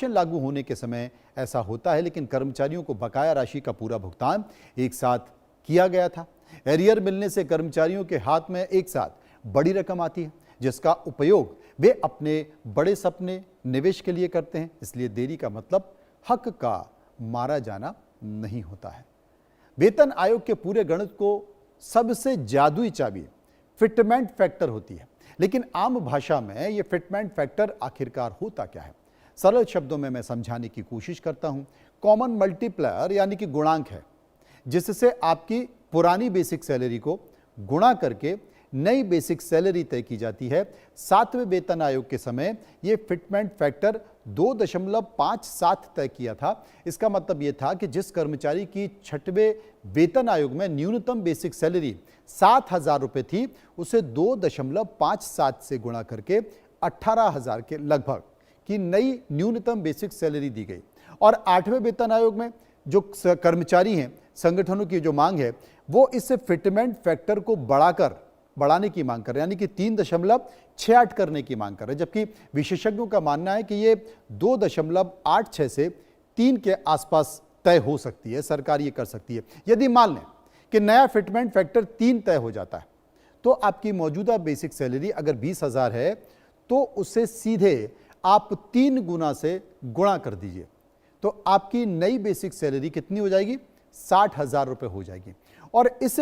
लागू होने के समय ऐसा होता है, लेकिन कर्मचारियों को बकाया राशि का पूरा भुगतान एक साथ किया गया था। एरियर मिलने से कर्मचारियों के हाथ में एक साथ बड़ी रकम आती है, जिसका उपयोग वे अपने बड़े सपने निवेश के लिए करते हैं। इसलिए देरी का मतलब हक का मारा जाना नहीं होता है। वेतन आयोग के पूरे गणित को सबसे जादुई चाबी फिटमेंट फैक्टर होती है, लेकिन आम भाषा में यह फिटमेंट फैक्टर आखिरकार होता क्या है? सरल शब्दों में मैं समझाने की कोशिश करता हूं। कॉमन मल्टीप्लायर यानी कि गुणांक है, जिससे आपकी पुरानी बेसिक सैलरी को गुणा करके नई बेसिक सैलरी तय की जाती है। 7वें वेतन आयोग के समय यह फिटमेंट फैक्टर 2.57 तय किया था। इसका मतलब यह था कि जिस कर्मचारी की 6वें वेतन आयोग में न्यूनतम बेसिक सैलरी 7,000 रुपये थी, उसे 2.57 से गुणा करके 18,000 के लगभग की नई न्यूनतम बेसिक सैलरी दी गई। और 8वें वेतन आयोग में जो कर्मचारी हैं, संगठनों की जो मांग है, वो इस फिटमेंट फैक्टर को बढ़ाने की मांग कर रहे हैं, यानी कि 3.68 करने की मांग कर रहे हैं, जबकि विशेषज्ञों का मानना है कि ये 2.86 से 3 के आसपास तय हो सकती है। सरकार ये कर सकती है। यदि मान लें कि नया फिटमेंट फैक्टर 3 तय हो जाता है, तो आपकी मौजूदा बेसिक सैलरी अगर 20,000 है, तो उसे सीधे आप 3 गुना से गुणा कर दीजिए, तो आपकी नई बेसिक सैलरी कितनी हो जाएगी? 60,000 रुपये हो जाएगी। और इस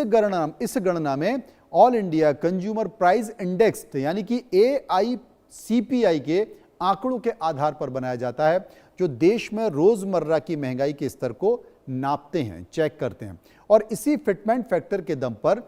गणना में all India consumer price index यानी कि AICPI के आंकड़ों के आधार पर बनाया जाता है, जो देश में रोजमर्रा की महंगाई के स्तर को नापते हैं, चेक करते हैं। और इसी फिटमेंट फैक्टर के दम पर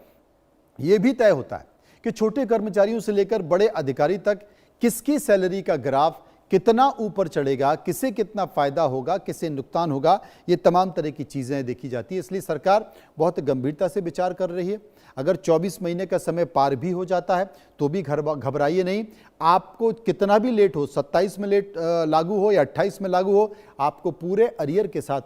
यह भी तय होता है कि छोटे कर्मचारियों से लेकर बड़े अधिकारी तक किसकी सैलरी का ग्राफ कितना ऊपर चढ़ेगा, किसे कितना फायदा होगा, किसे नुकसान होगा, ये तमाम तरह की चीजें देखी जाती है। इसलिए सरकार बहुत गंभीरता से विचार कर रही है। अगर 24 महीने का समय पार भी हो जाता है तो भी घबराइए नहीं। आपको कितना भी लेट हो, 27 में लेट लागू हो या 28 में लागू हो, आपको पूरे अरियर के साथ